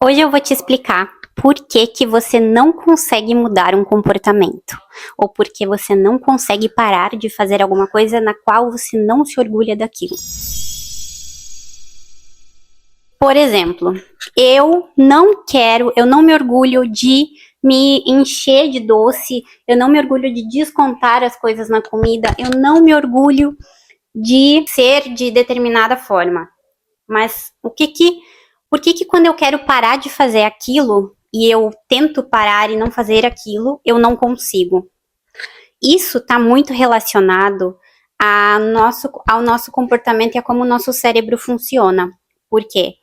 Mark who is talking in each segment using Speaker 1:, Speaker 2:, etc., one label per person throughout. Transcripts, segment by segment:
Speaker 1: Hoje eu vou te explicar por que que você não consegue mudar um comportamento, ou por que você não consegue parar de fazer alguma coisa na qual você não se orgulha daquilo. Por exemplo, eu não me orgulho de me encher de doce, eu não me orgulho de descontar as coisas na comida, eu não me orgulho de ser de determinada forma. Mas por que que quando eu quero parar de fazer aquilo e eu tento parar e não fazer aquilo, eu não consigo? Isso está muito relacionado ao nosso comportamento e a como o nosso cérebro funciona. Por quê?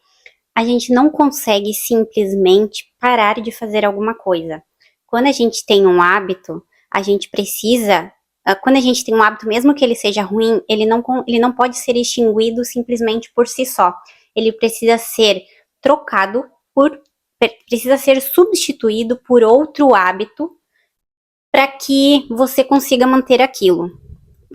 Speaker 1: A gente não consegue simplesmente parar de fazer alguma coisa. Quando a gente tem um hábito, a gente precisa. Quando a gente tem um hábito, mesmo que ele seja ruim, ele não pode ser extinguido simplesmente por si só. Ele precisa ser trocado precisa ser substituído por outro hábito para que você consiga manter aquilo.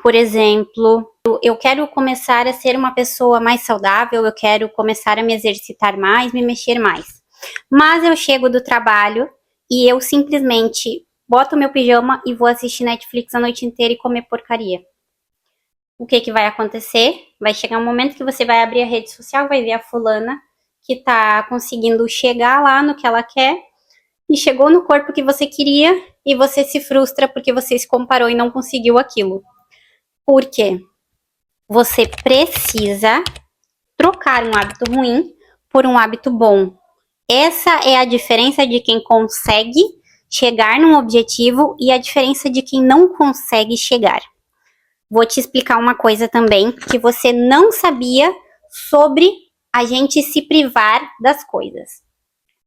Speaker 1: Por exemplo, eu quero começar a ser uma pessoa mais saudável, eu quero começar a me exercitar mais, me mexer mais. Mas eu chego do trabalho e eu simplesmente boto meu pijama e vou assistir Netflix a noite inteira e comer porcaria. O que que vai acontecer? Vai chegar um momento que você vai abrir a rede social, vai ver a fulana que tá conseguindo chegar lá no que ela quer e chegou no corpo que você queria e você se frustra porque você se comparou e não conseguiu aquilo. Por quê? Você precisa trocar um hábito ruim por um hábito bom. Essa é a diferença de quem consegue chegar num objetivo e a diferença de quem não consegue chegar. Vou te explicar uma coisa também que você não sabia sobre a gente se privar das coisas.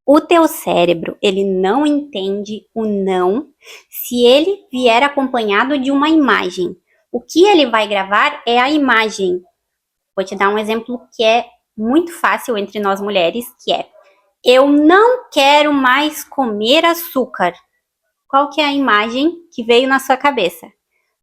Speaker 1: O teu cérebro, ele não entende o não se ele vier acompanhado de uma imagem. O que ele vai gravar é a imagem. Vou te dar um exemplo que é muito fácil entre nós mulheres, que é: eu não quero mais comer açúcar. Qual que é a imagem que veio na sua cabeça?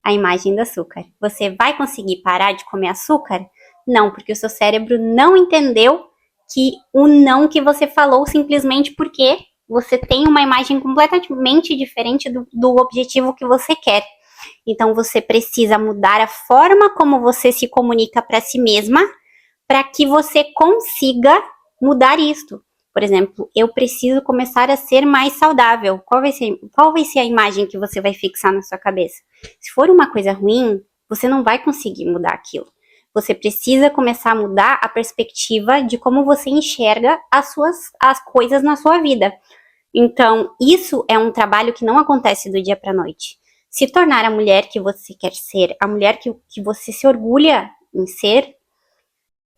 Speaker 1: A imagem do açúcar. Você vai conseguir parar de comer açúcar? Não, porque o seu cérebro não entendeu que o não que você falou simplesmente porque você tem uma imagem completamente diferente do objetivo que você quer. Então você precisa mudar a forma como você se comunica para si mesma para que você consiga mudar isto. Por exemplo, eu preciso começar a ser mais saudável. Qual vai ser a imagem que você vai fixar na sua cabeça? Se for uma coisa ruim, você não vai conseguir mudar aquilo. Você precisa começar a mudar a perspectiva de como você enxerga as coisas na sua vida. Então, isso é um trabalho que não acontece do dia para a noite. Se tornar a mulher que você quer ser, a mulher que você se orgulha em ser,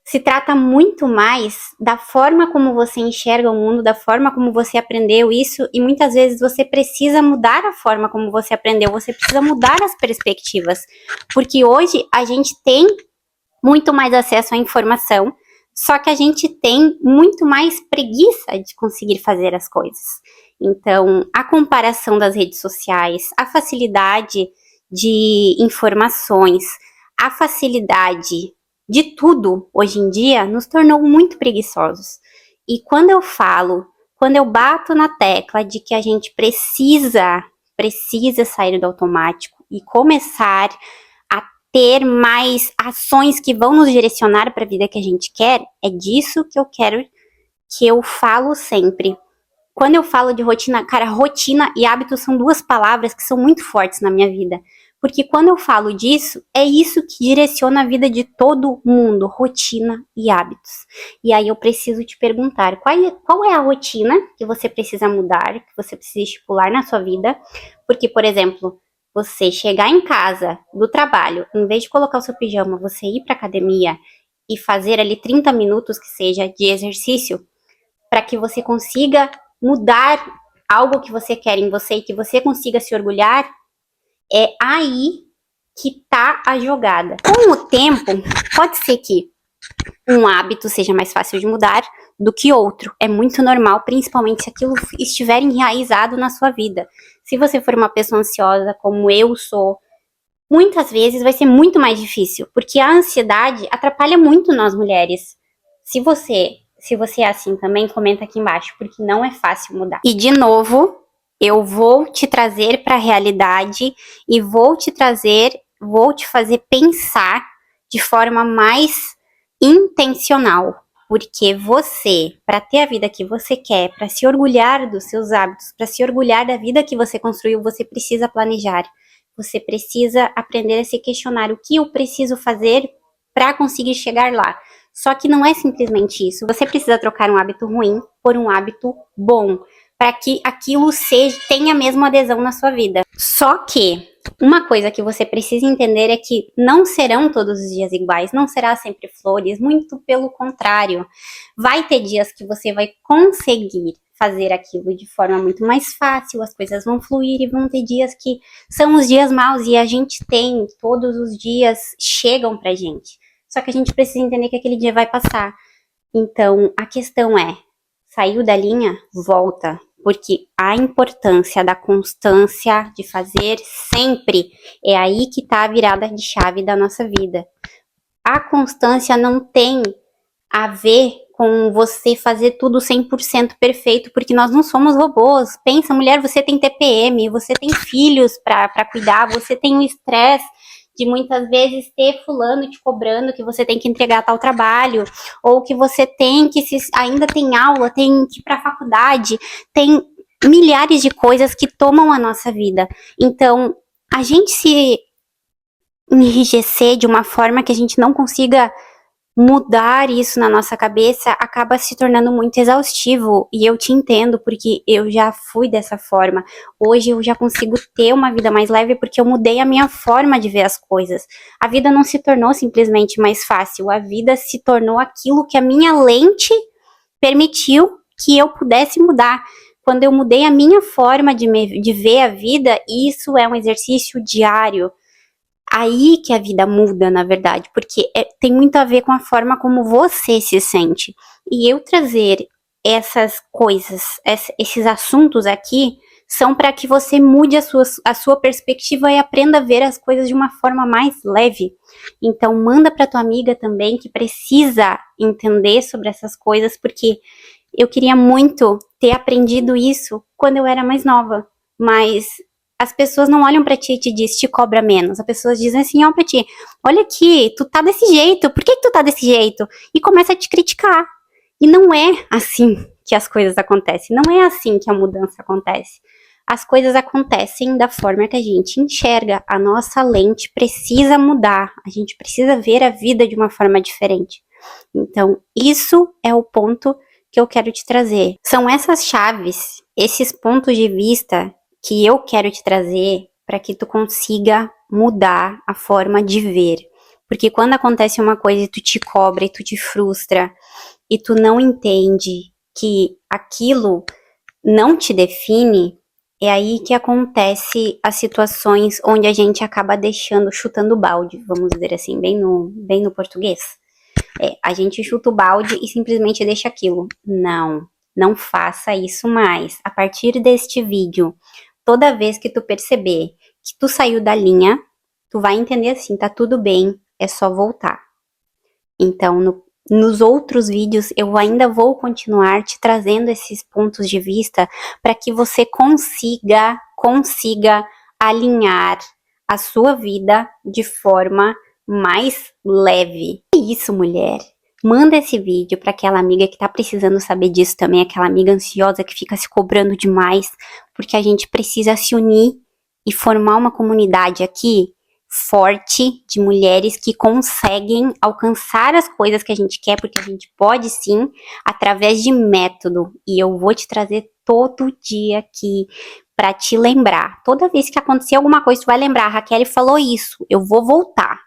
Speaker 1: se trata muito mais da forma como você enxerga o mundo, da forma como você aprendeu isso, e muitas vezes você precisa mudar a forma como você aprendeu, você precisa mudar as perspectivas, porque hoje a gente tem muito mais acesso à informação, só que a gente tem muito mais preguiça de conseguir fazer as coisas. Então, a comparação das redes sociais, a facilidade de informações, a facilidade de tudo hoje em dia nos tornou muito preguiçosos. E quando eu bato na tecla de que a gente precisa sair do automático e começar a ter mais ações que vão nos direcionar para a vida que a gente quer, é disso que eu falo sempre. Quando eu falo de rotina, cara, rotina e hábitos são duas palavras que são muito fortes na minha vida. Porque quando eu falo disso, é isso que direciona a vida de todo mundo, rotina e hábitos. E aí eu preciso te perguntar, qual é a rotina que você precisa mudar, que você precisa estipular na sua vida? Porque, por exemplo, você chegar em casa do trabalho, em vez de colocar o seu pijama, você ir para academia e fazer ali 30 minutos que seja de exercício, para que você consiga mudar algo que você quer em você e que você consiga se orgulhar, é aí que tá a jogada. Com o tempo, pode ser que um hábito seja mais fácil de mudar do que outro. É muito normal, principalmente se aquilo estiver enraizado na sua vida. Se você for uma pessoa ansiosa, como eu sou, muitas vezes vai ser muito mais difícil, porque a ansiedade atrapalha muito nós mulheres. Se você Se você é assim também, comenta aqui embaixo, porque não é fácil mudar. E de novo, eu vou te trazer para a realidade e vou te fazer pensar de forma mais intencional. Porque você, para ter a vida que você quer, para se orgulhar dos seus hábitos, para se orgulhar da vida que você construiu, você precisa planejar. Você precisa aprender a se questionar o que eu preciso fazer para conseguir chegar lá. Só que não é simplesmente isso. Você precisa trocar um hábito ruim por um hábito bom, para que aquilo tenha mesmo adesão na sua vida. Só que uma coisa que você precisa entender é que não serão todos os dias iguais, não será sempre flores, muito pelo contrário. Vai ter dias que você vai conseguir fazer aquilo de forma muito mais fácil, as coisas vão fluir, e vão ter dias que são os dias maus, e a gente tem, todos os dias chegam pra gente. Só que a gente precisa entender que aquele dia vai passar. Então, a questão é, saiu da linha? Volta. Porque a importância da constância, de fazer sempre, é aí que tá a virada de chave da nossa vida. A constância não tem a ver com você fazer tudo 100% perfeito, porque nós não somos robôs. Pensa, mulher, você tem TPM, você tem filhos para cuidar, você tem o estresse de muitas vezes ter fulano te cobrando que você tem que entregar tal trabalho, ou que você tem que, ainda tem aula, tem que ir para a faculdade, tem milhares de coisas que tomam a nossa vida. Então, a gente se enrijecer de uma forma que a gente não consiga mudar isso na nossa cabeça acaba se tornando muito exaustivo, e eu te entendo porque eu já fui dessa forma. Hoje eu já consigo ter uma vida mais leve porque eu mudei a minha forma de ver as coisas. A vida não se tornou simplesmente mais fácil, a vida se tornou aquilo que a minha lente permitiu que eu pudesse mudar. Quando eu mudei a minha forma de ver a vida, isso é um exercício diário. Aí que a vida muda, na verdade, porque tem muito a ver com a forma como você se sente. E eu trazer essas coisas, esses assuntos aqui, são para que você mude a sua perspectiva e aprenda a ver as coisas de uma forma mais leve. Então, manda para tua amiga também, que precisa entender sobre essas coisas, porque eu queria muito ter aprendido isso quando eu era mais nova, mas as pessoas não olham pra ti e te cobra menos. As pessoas dizem assim, ó, pra ti, olha aqui, tu tá desse jeito, por que tu tá desse jeito? E começa a te criticar. E não é assim que as coisas acontecem, não é assim que a mudança acontece. As coisas acontecem da forma que a gente enxerga, a nossa lente precisa mudar, a gente precisa ver a vida de uma forma diferente. Então, isso é o ponto que eu quero te trazer. São essas chaves, esses pontos de vista que eu quero te trazer para que tu consiga mudar a forma de ver. Porque quando acontece uma coisa e tu te cobra e tu te frustra e tu não entende que aquilo não te define, é aí que acontece as situações onde a gente acaba chutando o balde, vamos dizer assim, bem no português. A gente chuta o balde e simplesmente deixa aquilo. Não faça isso mais. A partir deste vídeo, toda vez que tu perceber que tu saiu da linha, tu vai entender assim, tá tudo bem, é só voltar. Então, nos outros vídeos, eu ainda vou continuar te trazendo esses pontos de vista para que você consiga alinhar a sua vida de forma mais leve. É isso, mulher. Manda esse vídeo para aquela amiga que tá precisando saber disso também, aquela amiga ansiosa que fica se cobrando demais, porque a gente precisa se unir e formar uma comunidade aqui forte de mulheres que conseguem alcançar as coisas que a gente quer, porque a gente pode sim, através de método. E eu vou te trazer todo dia aqui para te lembrar. Toda vez que acontecer alguma coisa, tu vai lembrar, a Raquel falou isso, eu vou voltar.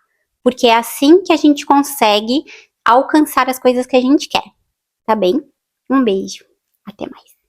Speaker 1: Porque é assim que a gente consegue alcançar as coisas que a gente quer. Tá bem? Um beijo. Até mais.